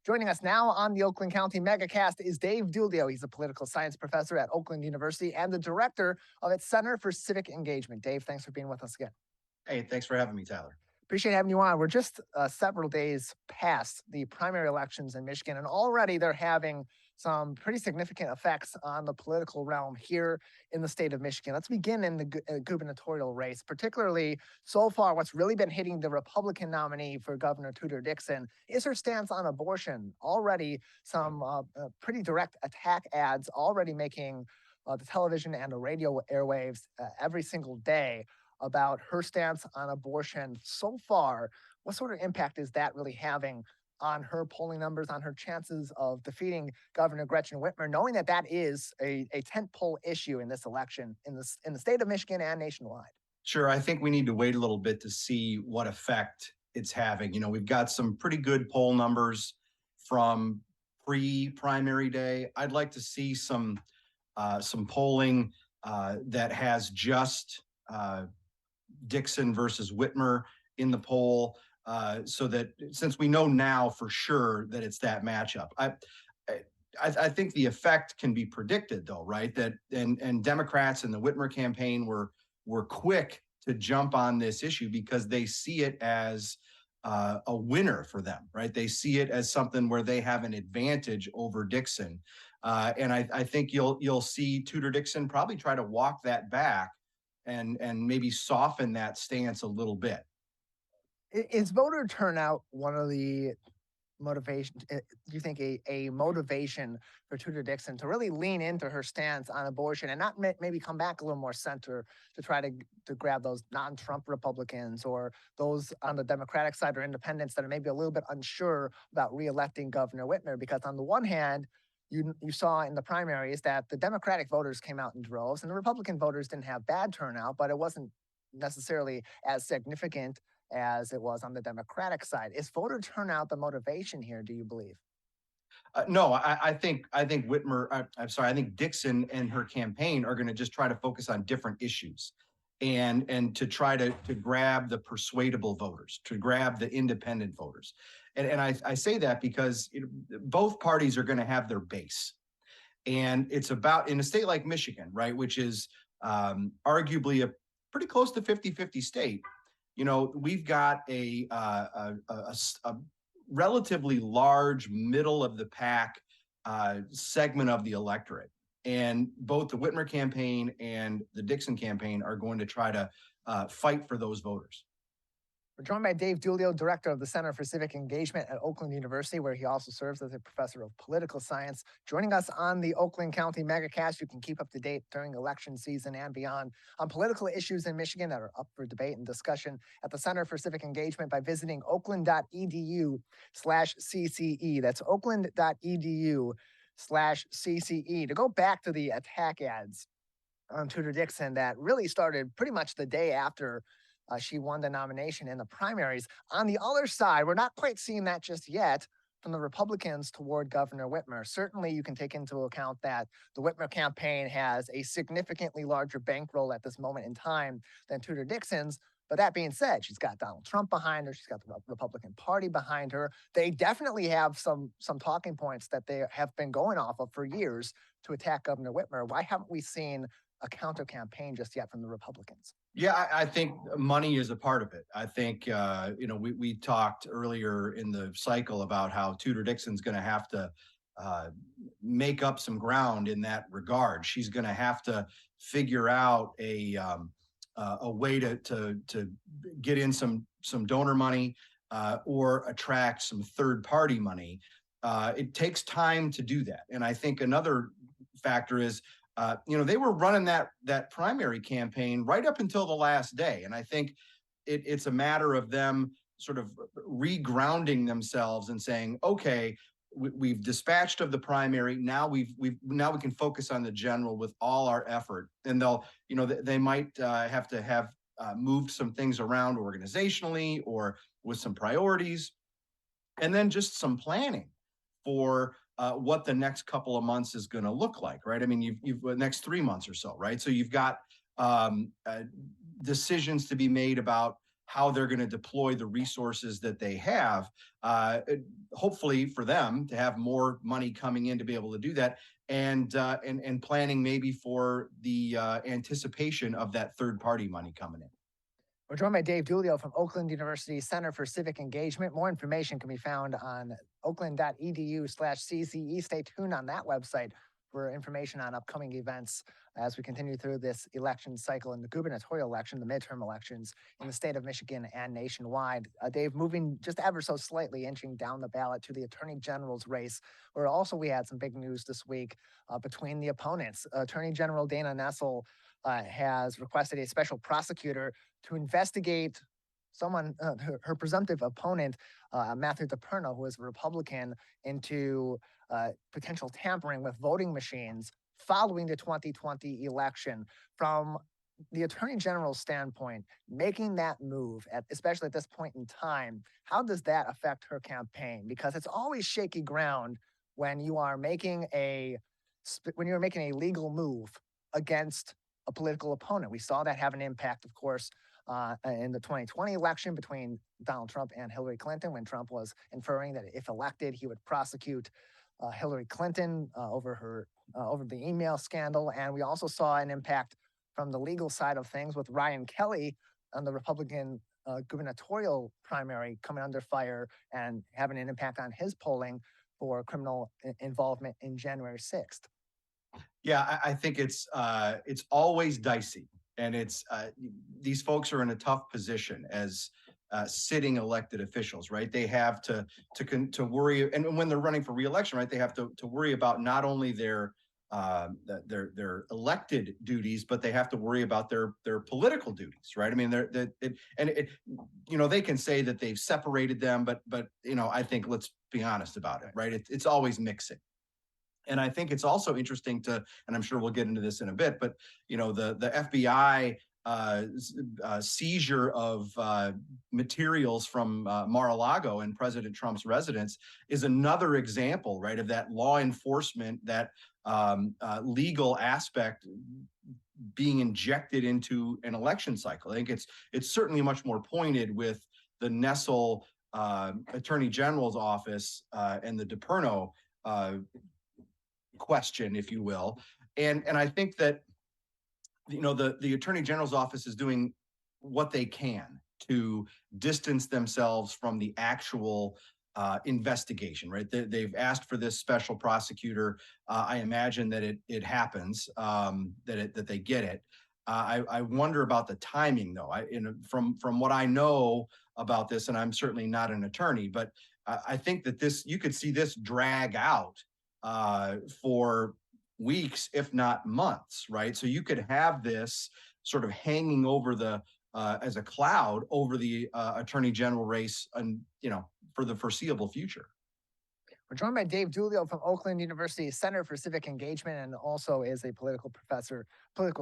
Joining us now on the Oakland County Megacast is Dave Dulio. He's a political science professor at Oakland University and the director of its Center for Civic Engagement. Dave, thanks for being with us again. Hey, thanks for having me, Tyler. Appreciate having you on. We're just several days past the primary elections in Michigan, and already they're having some pretty significant effects on the political realm here in the state of Michigan. Let's begin in the gubernatorial race, particularly so far. What's really been hitting the Republican nominee for Governor Tudor Dixon is her stance on abortion. Already some pretty direct attack ads already making the television and the radio airwaves every single day about her stance on abortion. So far, what sort of impact is that really having on her polling numbers, on her chances of defeating Governor Gretchen Whitmer, knowing that that is a tentpole issue in this election in the state of Michigan and nationwide? Sure, I think we need to wait a little bit to see what effect it's having. You know, we've got some pretty good poll numbers from pre-primary day. I'd like to see some polling that has just Dixon versus Whitmer in the poll, so that since we know now for sure that it's that matchup. I think the effect can be predicted, though, right? That and Democrats in the Whitmer campaign were quick to jump on this issue because they see it as a winner for them, right? They see it as something where they have an advantage over Dixon, and I think you'll see Tudor Dixon probably try to walk that back and maybe soften that stance a little bit. Is voter turnout one of the motivations? Do you think a motivation for Tudor Dixon to really lean into her stance on abortion and not maybe come back a little more center to try to grab those non-Trump Republicans or those on the Democratic side or independents that are maybe a little bit unsure about reelecting Governor Whitmer? Because on the one hand, you saw in the primaries that the Democratic voters came out in droves and the Republican voters didn't have bad turnout, but it wasn't necessarily as significant as it was on the Democratic side. Is voter turnout the motivation here, do you believe? No, I think Whitmer. I'm sorry. I think Dixon and her campaign are going to just try to focus on different issues, and to try to grab the persuadable voters, to grab the independent voters, and I say that because both parties are going to have their base, and it's about in a state like Michigan, right, which is arguably a pretty close to 50-50 state. You know, we've got a relatively large middle of the pack segment of the electorate. And both the Whitmer campaign and the Dixon campaign are going to try to fight for those voters. We're joined by Dave Dulio, director of the Center for Civic Engagement at Oakland University, where he also serves as a professor of political science. Joining us on the Oakland County Megacast, you can keep up to date during election season and beyond on political issues in Michigan that are up for debate and discussion at the Center for Civic Engagement by visiting oakland.edu/CCE. That's oakland.edu/CCE. To go back to the attack ads on Tudor Dixon that really started pretty much the day after she won the nomination in the primaries. On the other side, we're not quite seeing that just yet from the Republicans toward Governor Whitmer. Certainly, you can take into account that the Whitmer campaign has a significantly larger bankroll at this moment in time than Tudor Dixon's. But that being said, she's got Donald Trump behind her. She's got the Republican Party behind her. They definitely have some talking points that they have been going off of for years to attack Governor Whitmer. Why haven't we seen a counter campaign just yet from the Republicans? Yeah, I think money is a part of it. I think, we talked earlier in the cycle about how Tudor Dixon's going to have to make up some ground in that regard. She's going to have to figure out a way to get in some donor money or attract some third party money. It takes time to do that. And I think another factor is they were running that primary campaign right up until the last day. And I think it's a matter of them sort of regrounding themselves and saying, okay, we've dispatched of the primary. Now we can focus on the general with all our effort. And they might have to have moved some things around organizationally or with some priorities, and then just some planning for what the next couple of months is going to look like, right? I mean, you've the next 3 months or so, right? So you've got decisions to be made about how they're going to deploy the resources that they have. Hopefully for them to have more money coming in to be able to do that, and planning maybe for the anticipation of that third party money coming in. We're joined by Dave Dulio from Oakland University Center for Civic Engagement. More information can be found on oakland.edu/CCE. Stay tuned on that website for information on upcoming events as we continue through this election cycle in the gubernatorial election, the midterm elections in the state of Michigan and nationwide. Dave, moving just ever so slightly, inching down the ballot to the Attorney General's race, where also we had some big news this week between the opponents. Attorney General Dana Nessel has requested a special prosecutor to investigate someone, her presumptive opponent, Matthew DePerno, who is a Republican, into potential tampering with voting machines following the 2020 election. From the Attorney General's standpoint, making that move, especially at this point in time, how does that affect her campaign? Because it's always shaky ground when you are making a legal move against a political opponent. We saw that have an impact, of course, in the 2020 election between Donald Trump and Hillary Clinton, when Trump was inferring that if elected, he would prosecute Hillary Clinton over the email scandal. And we also saw an impact from the legal side of things with Ryan Kelly on the Republican gubernatorial primary coming under fire and having an impact on his polling for criminal involvement in January 6th. Yeah, I think it's always dicey, and it's these folks are in a tough position as sitting elected officials, right? They have to worry, and when they're running for reelection, right, they have to worry about not only their elected duties, but they have to worry about their political duties, right? I mean, they can say that they've separated them, but I think, let's be honest about it, right? It's always mixing. And I think it's also interesting and I'm sure we'll get into this in a bit, but the FBI seizure of materials from Mar-a-Lago and President Trump's residence is another example, right, of that law enforcement, that legal aspect being injected into an election cycle. I think it's certainly much more pointed with the Nessel Attorney General's office and the DePerno question, if you will. And I think that the Attorney General's office is doing what they can to distance themselves from the actual investigation, right? They've asked for this special prosecutor. I imagine that it happens, that they get it. I wonder about the timing, though. From what I know about this, and I'm certainly not an attorney, but I think that you could see this drag out for weeks, if not months, right? So you could have this sort of hanging over as a cloud over the Attorney General race, and for the foreseeable future. We're joined by Dave Dulio from Oakland University Center for Civic Engagement, and also is a political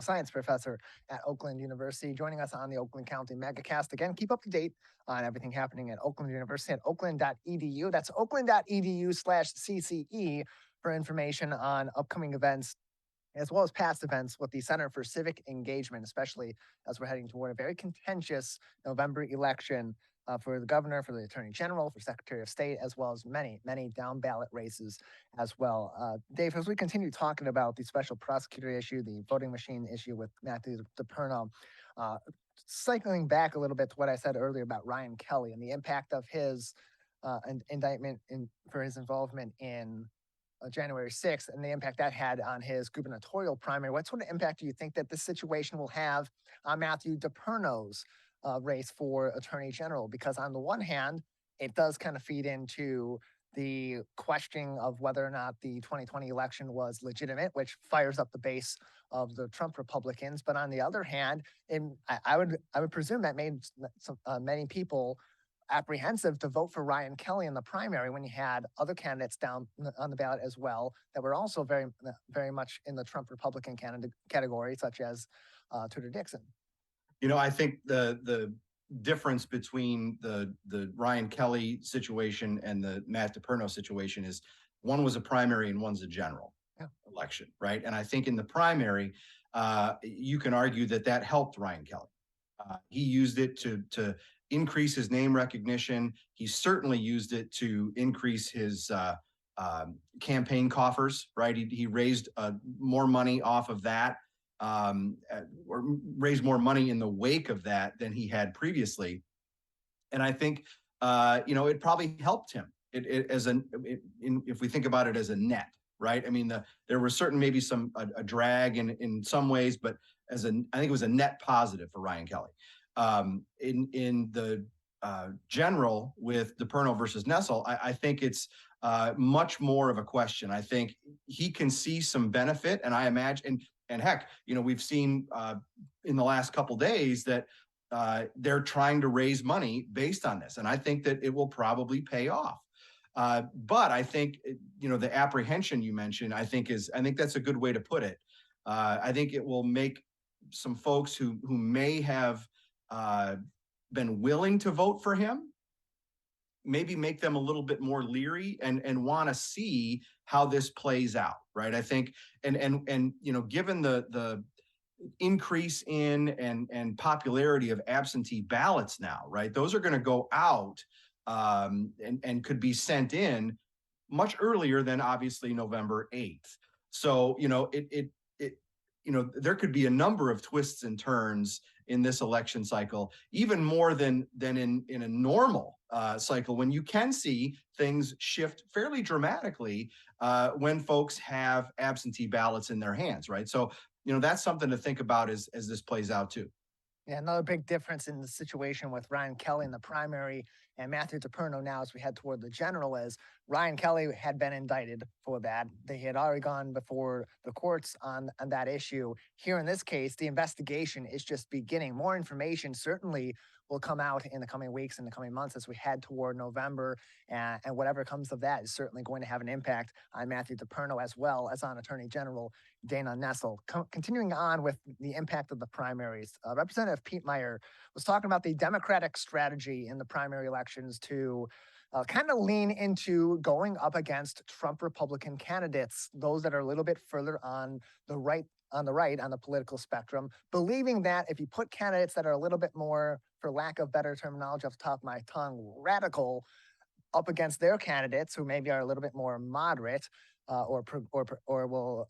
science professor at Oakland University, joining us on the Oakland County Megacast. Again, keep up to date on everything happening at Oakland University at oakland.edu. That's oakland.edu/CCE for information on upcoming events, as well as past events with the Center for Civic Engagement, especially as we're heading toward a very contentious November election for the governor, for the attorney general, for secretary of state, as well as many, many down ballot races as well. Dave, as we continue talking about the special prosecutor issue, the voting machine issue with Matthew DePerno, cycling back a little bit to what I said earlier about Ryan Kelly and the impact of his indictment for his involvement in January 6th and the impact that had on his gubernatorial primary. What sort of impact do you think that this situation will have on Matthew DePerno's race for attorney general? Because on the one hand, it does kind of feed into the questioning of whether or not the 2020 election was legitimate, which fires up the base of the Trump Republicans. But on the other hand, I would presume that made many people apprehensive to vote for Ryan Kelly in the primary when you had other candidates down on the ballot as well that were also very, very much in the Trump Republican category, such as Tudor Dixon. I think the difference between the Ryan Kelly situation and the Matt DePerno situation is one was a primary and one's a general election, right? And I think in the primary, you can argue that helped Ryan Kelly. He used it to increase his name recognition. He certainly used it to increase his campaign coffers, right? He raised more money off of that, or raised more money in the wake of that than he had previously. And I think, it probably helped him if we think about it as a net, right? I mean, there were certain, maybe a drag in some ways, but I think it was a net positive for Ryan Kelly. In the general with DePerno versus Nessel, I think it's much more of a question. I think he can see some benefit, and I imagine, and heck, we've seen in the last couple days that they're trying to raise money based on this, and I think that it will probably pay off. But I think, the apprehension you mentioned, I think that's a good way to put it. I think it will make some folks who may have been willing to vote for him, maybe make them a little bit more leery and want to see how this plays out, right? I think, and given the increase in and popularity of absentee ballots now, right? Those are going to go out and could be sent in much earlier than obviously November 8th. So, there could be a number of twists and turns in this election cycle, even more than in a normal cycle, when you can see things shift fairly dramatically when folks have absentee ballots in their hands, right? So, that's something to think about as this plays out too. Yeah, another big difference in the situation with Ryan Kelly in the primary and Matthew DePerno now as we head toward the general is Ryan Kelly had been indicted for that. They had already gone before the courts on that issue. Here in this case, the investigation is just beginning. More information certainly will come out in the coming weeks and the coming months as we head toward November. And whatever comes of that is certainly going to have an impact on Matthew DePerno as well as on Attorney General Dana Nessel. Continuing on with the impact of the primaries, Representative Pete Meyer was talking about the Democratic strategy in the primary elections to kind of lean into going up against Trump Republican candidates, those that are a little bit further on the right on the political spectrum, believing that if you put candidates that are a little bit more, for lack of better terminology off the top of my tongue, radical up against their candidates who maybe are a little bit more moderate or will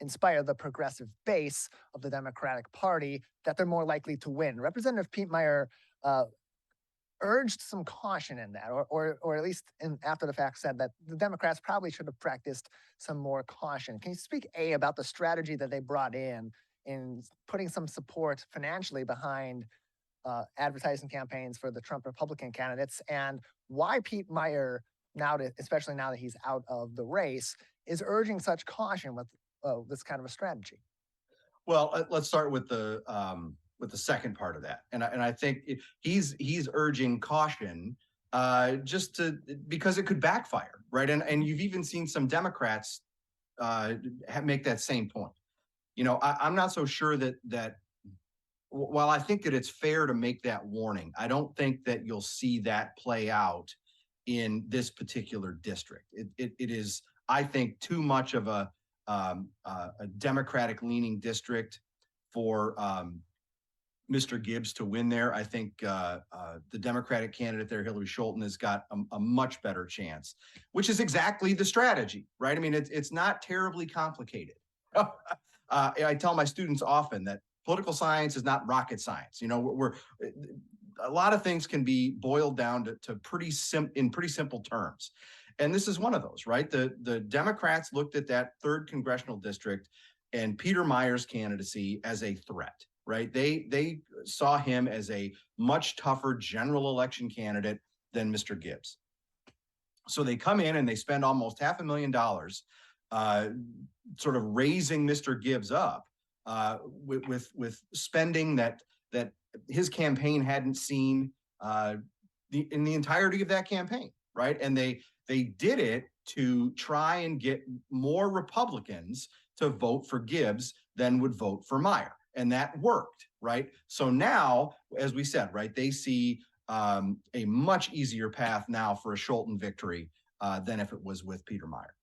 inspire the progressive base of the Democratic Party, that they're more likely to win. Representative Pete Meyer urged some caution in that, or at least after the fact said that the Democrats probably should have practiced some more caution. Can you speak, about the strategy that they brought in putting some support financially behind advertising campaigns for the Trump Republican candidates, and why Pete Meyer, especially now that he's out of the race, is urging such caution with this kind of a strategy? Well, let's start with the second part of that, and I think he's urging caution because it could backfire, right? And you've even seen some Democrats make that same point. I'm not so sure that while I think that it's fair to make that warning, I don't think that you'll see that play out in this particular district. It is, I think, too much of a Democratic leaning district for Mr. Gibbs to win there. I think the Democratic candidate there, Hillary Scholten, has got a much better chance, which is exactly the strategy, right? I mean, it's not terribly complicated. I tell my students often that political science is not rocket science. A lot of things can be boiled down to pretty simple terms. And this is one of those, right? The Democrats looked at that 3rd congressional district and Peter Meyer's candidacy as a threat, right? They saw him as a much tougher general election candidate than Mr. Gibbs. So they come in and they spend almost $500,000 sort of raising Mr. Gibbs up with spending that his campaign hadn't seen in the entirety of that campaign, right? And they did it to try and get more Republicans to vote for Gibbs than would vote for Meyer. And that worked, right? So now, as we said, right, they see a much easier path now for a Scholten victory than if it was with Peter Meyer.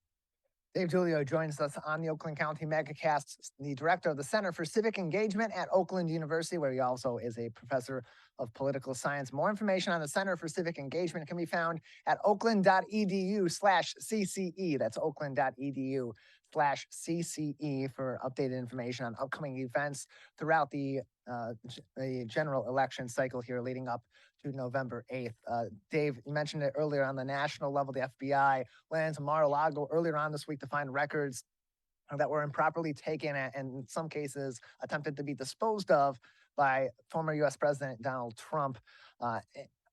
Dave Giulio joins us on the Oakland County Megacast, the director of the Center for Civic Engagement at Oakland University, where he also is a professor of political science. More information on the Center for Civic Engagement can be found at oakland.edu/CCE. That's oakland.edu/CCE for updated information on upcoming events throughout the general election cycle here leading up to November 8th. Dave, you mentioned it earlier on the national level, the FBI went into Mar-a-Lago earlier on this week to find records that were improperly taken and in some cases attempted to be disposed of by former U.S. President Donald Trump.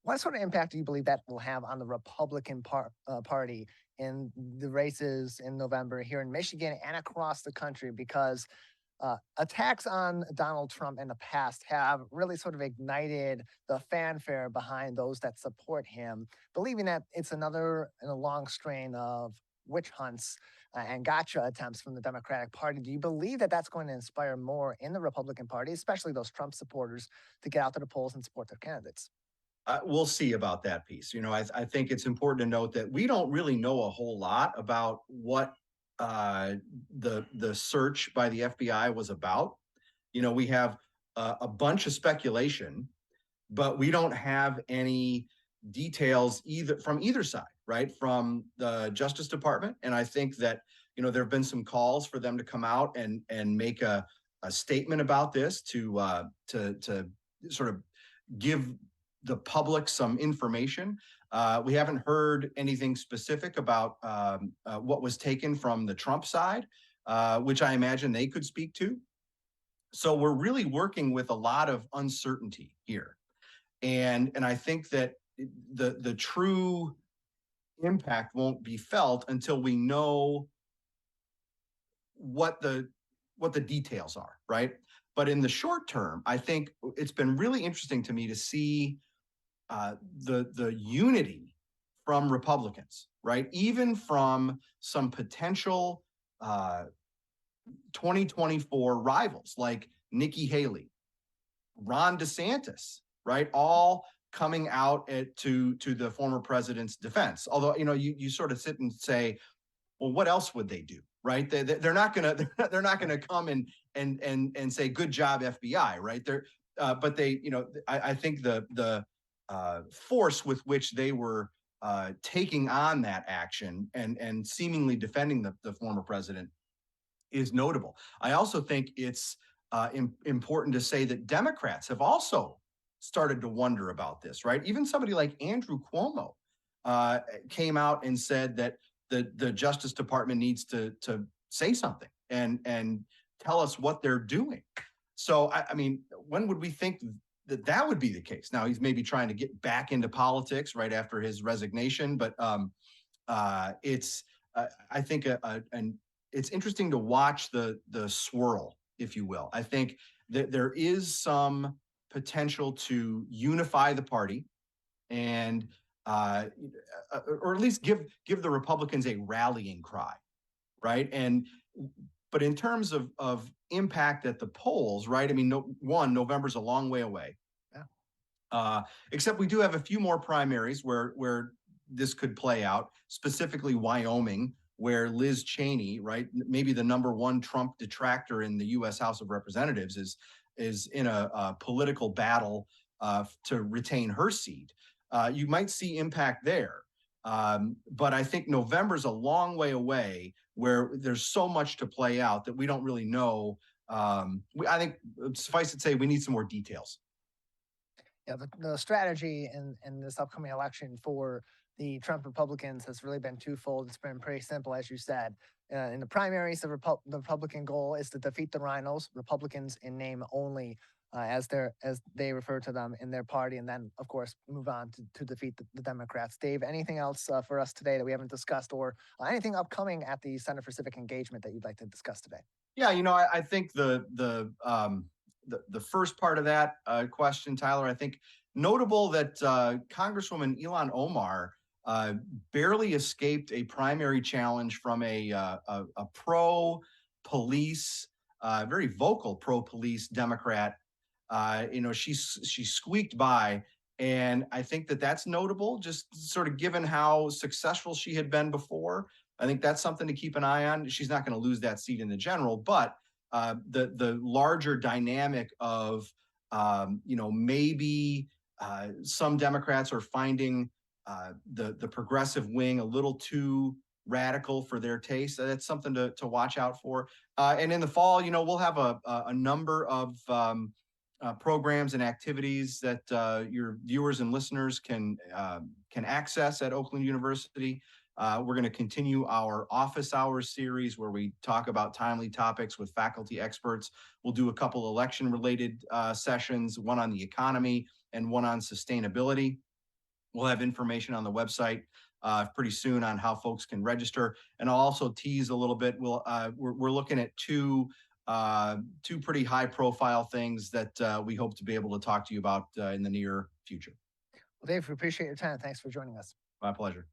What sort of impact do you believe that will have on the Republican Party in the races in November here in Michigan and across the country? Because attacks on Donald Trump in the past have really sort of ignited the fanfare behind those that support him, believing that it's another in a long strain of witch hunts and gotcha attempts from the Democratic Party. Do you believe that that's going to inspire more in the Republican Party, especially those Trump supporters, to get out to the polls and support their candidates? We'll see about that piece. I think it's important to note that we don't really know a whole lot about what the search by the FBI was about. We have a bunch of speculation, but we don't have any details from either side, right? From the Justice Department, and I think that there have been some calls for them to come out and make a statement about this to sort of give the public some information. We haven't heard anything specific about what was taken from the Trump side, which I imagine they could speak to. So we're really working with a lot of uncertainty here. And I think that the true impact won't be felt until we know what the details are, right? But in the short term, I think it's been really interesting to me to see the unity from Republicans, right? Even from some potential 2024 rivals like Nikki Haley, Ron DeSantis, right? All coming out to the former president's defense. Although, you sort of sit and say, well, what else would they do, right? They're not gonna come and say good job FBI, right? But they, I think the force with which they were taking on that action and seemingly defending the former president is notable. I also think it's important to say that Democrats have also started to wonder about this, right? Even somebody like Andrew Cuomo came out and said that the Justice Department needs to say something and tell us what they're doing. So, I mean, when would we think that would be the case? Now, he's maybe trying to get back into politics right after his resignation, but it's I think it's interesting to watch the swirl, if you will. I think that there is some potential to unify the party and or at least give the Republicans a rallying cry, right? But in terms of impact at the polls, right? I mean, November's a long way away. Yeah. Except we do have a few more primaries where this could play out, specifically Wyoming, where Liz Cheney, right, maybe the number one Trump detractor in the U.S. House of Representatives, is in a political battle to retain her seat. You might see impact there. But I think November's a long way away, where there's so much to play out that we don't really know. I think suffice it to say, we need some more details. Yeah, the strategy in this upcoming election for the Trump Republicans has really been twofold. It's been pretty simple, as you said. In the primaries, the Republican goal is to defeat the rhinos, Republicans in name only, as they refer to them in their party, and then, of course, move on to defeat the Democrats. Dave, anything else for us today that we haven't discussed, or anything upcoming at the Center for Civic Engagement that you'd like to discuss today? Yeah, I think the first part of that question, Tyler, I think notable that Congresswoman Ilhan Omar barely escaped a primary challenge from a pro-police, very vocal pro-police Democrat. She squeaked by, and I think that's notable, just sort of given how successful she had been before. I think that's something to keep an eye on. She's not going to lose that seat in the general, but the larger dynamic of maybe some Democrats are finding the progressive wing a little too radical for their taste. That's something to watch out for. And in the fall, we'll have a number of programs and activities that your viewers and listeners can access at Oakland University. We're going to continue our office hours series where we talk about timely topics with faculty experts. We'll do a couple election related sessions, one on the economy and one on sustainability. We'll have information on the website pretty soon on how folks can register. And I'll also tease a little bit. We're looking at two pretty high profile things that we hope to be able to talk to you about in the near future. Well, Dave, we appreciate your time. Thanks for joining us. My pleasure.